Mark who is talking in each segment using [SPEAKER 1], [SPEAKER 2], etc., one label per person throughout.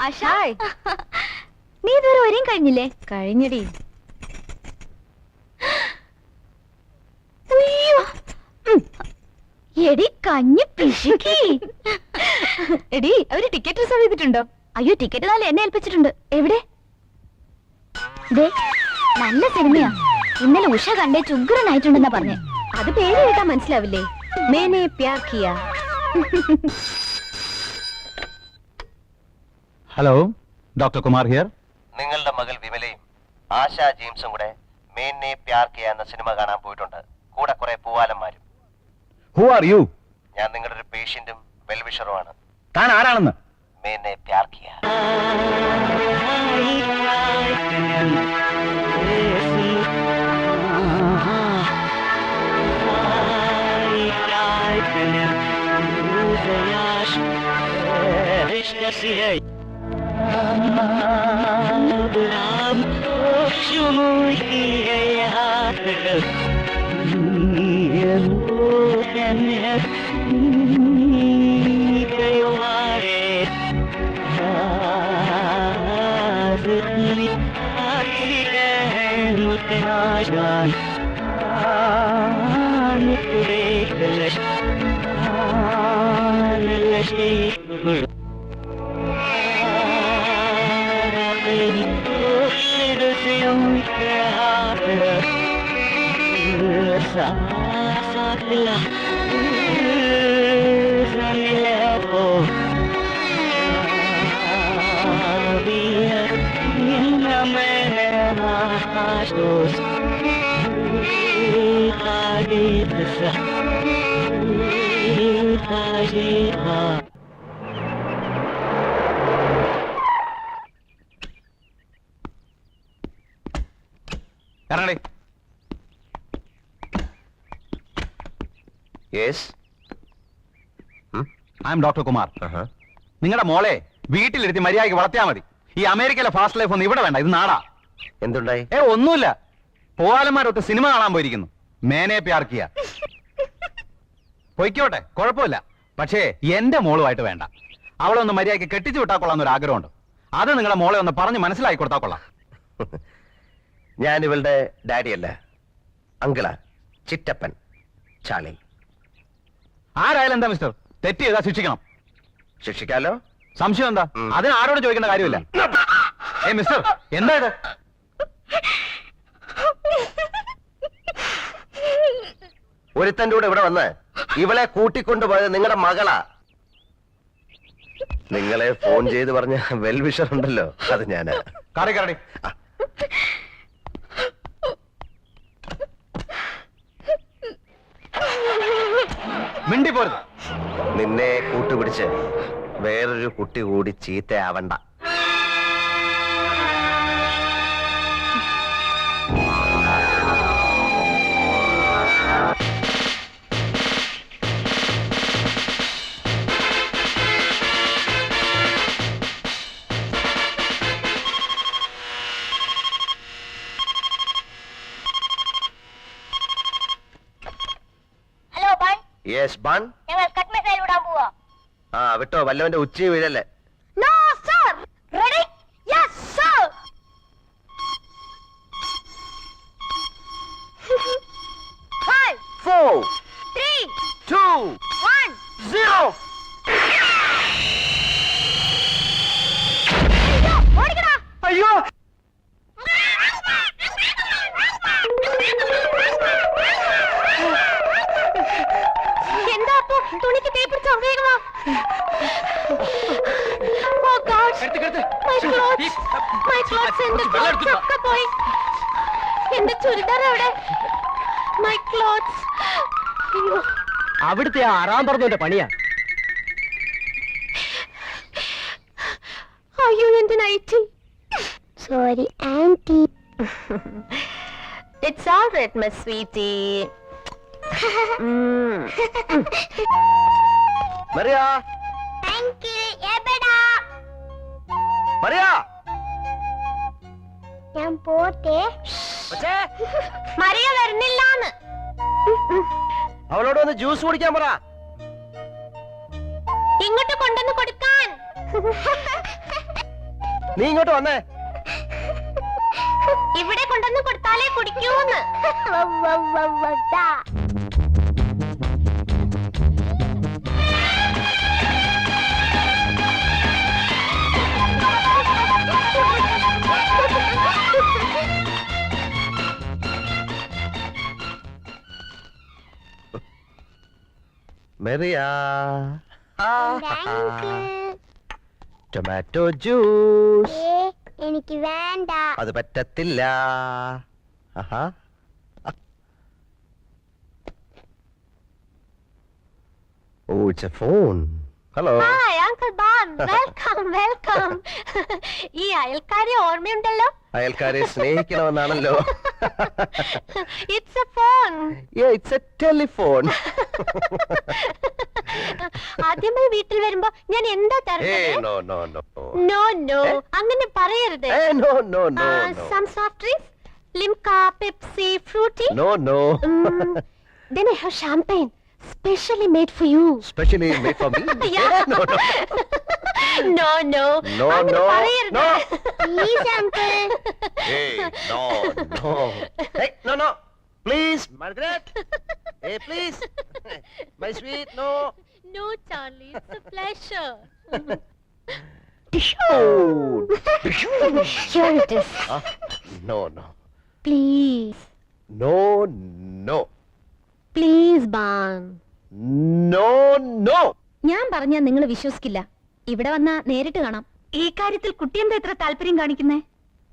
[SPEAKER 1] ആശാ നീ ഇതുവരെ വരെയും കഴിഞ്ഞില്ലേ?
[SPEAKER 2] കഴിഞ്ഞടി.
[SPEAKER 1] എടി കഞ്ഞി പിശുക്കി.
[SPEAKER 2] എടി അവര് ടിക്കറ്റ് റിസർവ് ചെയ്തിട്ടുണ്ടോ?
[SPEAKER 1] അയ്യോ ടിക്കറ്റ് നാളെ എന്നെ ഏൽപ്പിച്ചിട്ടുണ്ട്. എവിടെ? നല്ല സിനിമയാ. ഇന്നലെ ഉഷ കണ്ടേ ചുഗ്രനായിട്ടുണ്ടെന്നാ പറഞ്ഞേ.
[SPEAKER 2] അത് പേര് കേട്ടാ മനസ്സിലാവില്ലേ? മേനെ പ്യാർ കിയാ.
[SPEAKER 3] Hello, doctor Kumar here.
[SPEAKER 4] നിങ്ങളുടെ മകൾ വിമലയും ആശാ ജെയിംസും കൂടെ മേനെ പ്യാർ കിയ എന്ന സിനിമ കാണാൻ പോയിട്ടുണ്ട്. കൂടെ കുറെ പൂവാലന്മാരും.
[SPEAKER 3] Who are you?
[SPEAKER 4] ഞാൻ നിങ്ങളുടെ ഒരു പേഷ്യന്റും വെൽവിഷറുമാണ്.
[SPEAKER 3] താൻ ആരാണെന്ന്?
[SPEAKER 4] മേനെ പ്യാർ കിയ.
[SPEAKER 3] ഇറങ്ങടി.
[SPEAKER 4] Yes,
[SPEAKER 3] I am doctor Kumar. നിങ്ങളുടെ മോളെ വീട്ടിലിരുത്തി മര്യാദയ്ക്ക് വളർത്തിയാൽ മതി. ഈ അമേരിക്കയിലെ ഫാസ്റ്റ് ലൈഫ് ഒന്നും ഇവിടെ വേണ്ട. ഇത് നാടാ.
[SPEAKER 4] എന്തുണ്ടായി?
[SPEAKER 3] ഒന്നുമില്ല. പോവാലന്മാരൊത്ത് സിനിമ കാണാൻ പോയിരിക്കുന്നു. മേനെ പ്യാർ കിയ. പൊയ്ക്കോട്ടെ, കുഴപ്പമില്ല. പക്ഷേ എന്റെ മോളുമായിട്ട് വേണ്ട. അവളെ ഒന്ന് മര്യാദയ്ക്ക് കെട്ടിച്ചു വിട്ടാൽ കൊള്ളാന്നൊരു ആഗ്രഹമുണ്ട്. അത് നിങ്ങളുടെ മോളെ ഒന്ന് പറഞ്ഞ് മനസ്സിലാക്കി കൊടുത്താൽ കൊള്ളാം.
[SPEAKER 4] ഞാൻ ഇവളുടെ ഡാഡിയല്ല, അങ്കിളാ, ചിറ്റപ്പൻ, ചാളി.
[SPEAKER 3] ആരായാലും എന്താ മിസ്റ്റർ? തെറ്റ് ചെയ്താ ശിക്ഷിക്കണം.
[SPEAKER 4] ശിക്ഷിക്കാലോ?
[SPEAKER 3] സംശയം എന്താ? അതിന് ആരോട് ചോദിക്കേണ്ട കാര്യമില്ല. മിസ്റ്റർ, എന്താ ഇത്?
[SPEAKER 4] ഒരുത്തൻ്റെ കൂടെ ഇവിടെ വന്ന് ഇവളെ കൂട്ടിക്കൊണ്ടുപോയത് നിങ്ങളുടെ മകളാ. നിങ്ങളെ ഫോൺ ചെയ്ത് പറഞ്ഞ വെൽവിഷർ ഉണ്ടല്ലോ, അത് ഞാനാ.
[SPEAKER 3] കറി മിണ്ടി പോരുത്.
[SPEAKER 4] നിന്നെ കൂട്ടുപിടിച്ച് വേറൊരു കുട്ടി കൂടി ചീത്തയാവണ്ട. യെസ് ബൺ.
[SPEAKER 1] ഞങ്ങൾ കട്ട് മിസൈൽ വിടാൻ പോവാ.
[SPEAKER 4] വിട്ടോ, വല്ലവന്റെ ഉച്ചി വീഴല്ലേ.
[SPEAKER 1] No sir. Ready? Yes sir. 5
[SPEAKER 4] 4
[SPEAKER 1] 3
[SPEAKER 4] 2
[SPEAKER 1] 1
[SPEAKER 4] 0.
[SPEAKER 1] ഓടിക്കടാ.
[SPEAKER 4] അയ്യോ,
[SPEAKER 1] എന്താ അപ്പോ തുണിക്ക് തേപ്പിടിച്ചോ? വേഗം വാ. Oh God. My clothes. My clothes. എന്റെ clothes ഒക്കെ പോയി. എന്റെ ചുരിദാർ എവിടെ? My clothes. അയ്യോ.
[SPEAKER 5] അവിടുത്തെ ആറാം പറഞ്ഞതിന്റെ പണിയാ.
[SPEAKER 1] അയ്യോ എന്റെ nightie. Sorry auntie. It's all right my sweetie.
[SPEAKER 4] Mariya.
[SPEAKER 1] Thank you. എബടാ.
[SPEAKER 4] മറിയ.
[SPEAKER 1] ഞാൻ പോട്ടെ. മറിയ വരുന്നില്ലാന്ന്.
[SPEAKER 4] അവളോട് ഒന്ന് ജ്യൂസ് കുടിക്കാൻ പറ.
[SPEAKER 1] ഇങ്ങോട്ട് കൊണ്ടുവന്ന് കൊടുക്കാൻ.
[SPEAKER 4] നീ ഇങ്ങോട്ട് വന്നേ.
[SPEAKER 1] ഇവിടെ കൊണ്ടുവന്ന് കൊടുത്താലേ കുടിക്കൂന്ന്.
[SPEAKER 4] മെറിയ, ടൊമാറ്റോ ജ്യൂസ്.
[SPEAKER 1] എനിക്ക് വേണ്ട.
[SPEAKER 4] അത് പറ്റത്തില്ല. ആഹാ. Oh, it's a phone. Hello.
[SPEAKER 1] Hi uncle ബാൻ, വെൽക്കം വെൽക്കം. ഈ അയൽക്കാരെ ഓർമ്മയുണ്ടല്ലോ?
[SPEAKER 4] അയൽക്കാരെ സ്നേഹിക്കണമെന്നാണല്ലോ.
[SPEAKER 1] It's a phone.
[SPEAKER 4] It's a telephone.
[SPEAKER 1] ആദ്യമായി വീട്ടിൽ വരുമ്പോ ഞാൻ എന്താ
[SPEAKER 4] no no no
[SPEAKER 1] no no അങ്ങനെ പറയരുത്.
[SPEAKER 4] No no no
[SPEAKER 1] some soft drinks, Limca, Pepsi, Frooti.
[SPEAKER 4] No no.
[SPEAKER 1] Then I have champagne, specially made for you.
[SPEAKER 4] Specially made for me?
[SPEAKER 1] Yeah.
[SPEAKER 4] No no
[SPEAKER 1] No no.
[SPEAKER 4] no
[SPEAKER 1] അങ്ങനെ
[SPEAKER 4] no
[SPEAKER 1] പറയരുത്.
[SPEAKER 4] no.
[SPEAKER 1] Please uncle.
[SPEAKER 4] Hey, no no. Hey, no no. Please, Margaret. Hey, please. My sweet, no.
[SPEAKER 1] No Charlie, it's a pleasure. Here it is.
[SPEAKER 4] No no.
[SPEAKER 1] Please.
[SPEAKER 4] No no.
[SPEAKER 1] Please Ban.
[SPEAKER 4] No no.
[SPEAKER 2] ഞാൻ പറഞ്ഞാ നിങ്ങൾ വിശ്വസിക്കില്ല. ഇവിടെ വന്നാ നേരിട്ട് കാണാം. ഈ കാര്യത്തിൽ കുട്ടി എന്താ ഇത്ര താല്പര്യം കാണിക്കുന്നേ?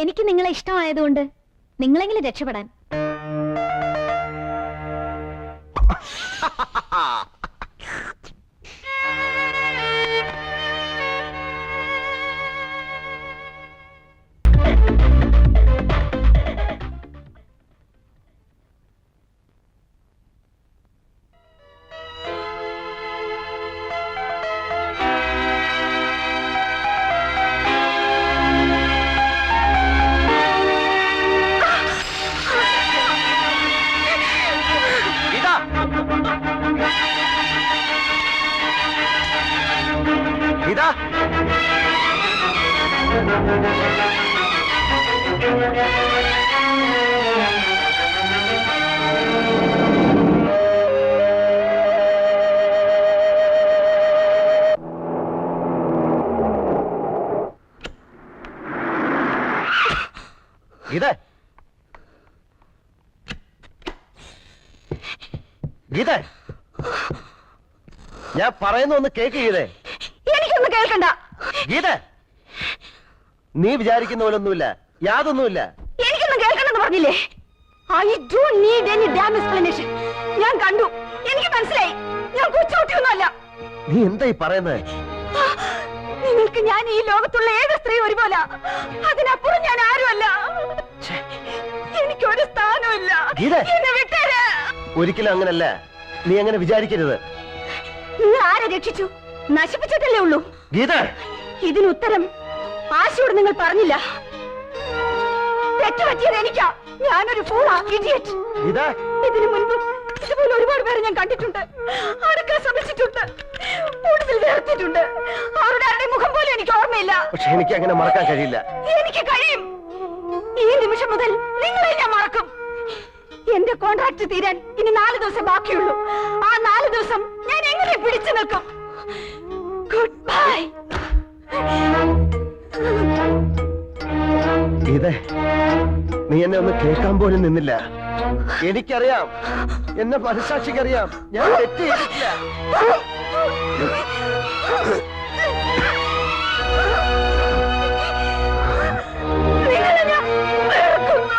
[SPEAKER 2] എനിക്ക് നിങ്ങളെ ഇഷ്ടമായതുകൊണ്ട് നിങ്ങളെങ്കിലും രക്ഷപ്പെടാൻ.
[SPEAKER 4] ഇതാ ഗീത, ഗീത, ഞാൻ പറയുന്ന ഒന്ന് കേക്ക് ഗീതേ.
[SPEAKER 2] എനിക്കൊന്നും കേൾക്കണ്ട.
[SPEAKER 4] ഗീത, നീ വിചാരിക്കുന്ന പോലൊന്നുമില്ല, യാതൊന്നുമില്ല.
[SPEAKER 2] എനിക്കൊന്നും കേൾക്കണമെന്ന് പറഞ്ഞില്ലേ? I don't need any damn explanation. ഞാൻ കണ്ടു, എനിക്ക് മനസ്സിലായി. ഞാൻ കൊച്ചുകുട്ടിയൊന്നുമല്ല.
[SPEAKER 4] നീ എന്താ ഈ പറയുന്നത്?
[SPEAKER 2] നിങ്ങൾക്ക് ഞാൻ ഈ ലോകത്തുള്ള ഏത് സ്ത്രീ ഒരുപോലെ, അതിനപ്പുറം ഞാൻ ആരുമല്ല. എനിക്കൊരു സ്ഥാനമില്ല. എന്നെ വിട്ടേര്.
[SPEAKER 4] ഒരിക്കലും അങ്ങനല്ല, നീ അങ്ങനെ വിചാരിക്കരുത്.
[SPEAKER 2] നിങ്ങൾ ആരെ രക്ഷിച്ചു? നശിപ്പിച്ചിട്ടല്ലേ ഉള്ളൂ.
[SPEAKER 4] ഗീത,
[SPEAKER 2] ഇതിന് ഉത്തരം ആശയോട് നിങ്ങൾ പറഞ്ഞില്ല. തെറ്റുപറ്റിയത് എനിക്കാ. ഞാനൊരു ഫൂളാ, ഇഡിയറ്റ്.
[SPEAKER 4] ഗീത,
[SPEAKER 2] ഇതിനു മുൻപ് ഇതുപോലെ ഒരുപാട് പേരെ ഞാൻ കണ്ടിട്ടുണ്ട്, അടുക്കാൻ ശ്രമിച്ചിട്ടുണ്ട്, കൂടുതൽ വേർത്തിട്ടുണ്ട്. അവരുടെ ആരുടെ മുഖം പോലും എനിക്ക് ഓർമ്മയില്ല.
[SPEAKER 4] പക്ഷെ എനിക്ക് അങ്ങനെ മറക്കാൻ കഴിയില്ല.
[SPEAKER 2] എനിക്ക് കഴിയും. ഈ നിമിഷം മുതൽ നിങ്ങളെ ഞാൻ മറക്കും. എന്റെ കോൺട്രാക്ട് തീരാൻ ഇനി 4 ദിവസം ബാക്കിയുള്ളൂ. ആ 4 ദിവസം ഞാൻ എങ്ങനെ പിടിച്ചു നിൽക്കും? Good bye.
[SPEAKER 4] ഗീത, നീ എന്നെ ഒന്ന് കേൾക്കാൻ പോലും നിന്നില്ല. എനിക്കറിയാം, എന്നെ മനസാക്ഷിക്കറിയാം, ഞാൻ തെറ്റ് ചെയ്തിട്ടില്ല.
[SPEAKER 2] നിങ്ങളെ ഞാൻ വെറുക്കുന്നു.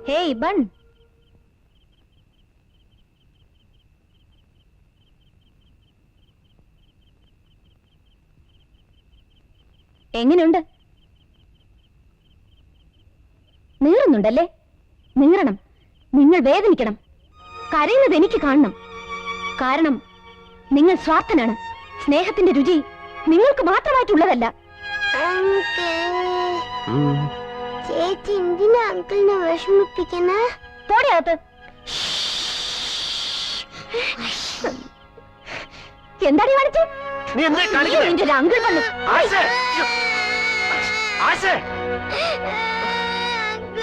[SPEAKER 2] Hey, Bun. എങ്ങനെയുണ്ട്? നീറുന്നുണ്ടല്ലേ? നീറണം. നിങ്ങൾ വേദനിക്കണം. കരയുന്നത് എനിക്ക് കാണണം. കാരണം നിങ്ങൾ സ്വാർത്ഥനാണ്. സ്നേഹത്തിന്റെ രുചി നിങ്ങൾക്ക് മാത്രമായിട്ടുള്ളതല്ല.
[SPEAKER 1] ചേച്ചി എന്തിനാ അങ്കിളിനെ വിഷമിപ്പിക്കണേ?
[SPEAKER 2] പോടിയകത്ത്. എന്താടി കാണിച്ചേ?
[SPEAKER 4] നീ എന്താ കാണിക്കുന്നേ?
[SPEAKER 2] നിന്റെ ഒരു അങ്കിൾ വന്നു.
[SPEAKER 4] ആശേ! ആശേ!
[SPEAKER 1] അങ്കിൾ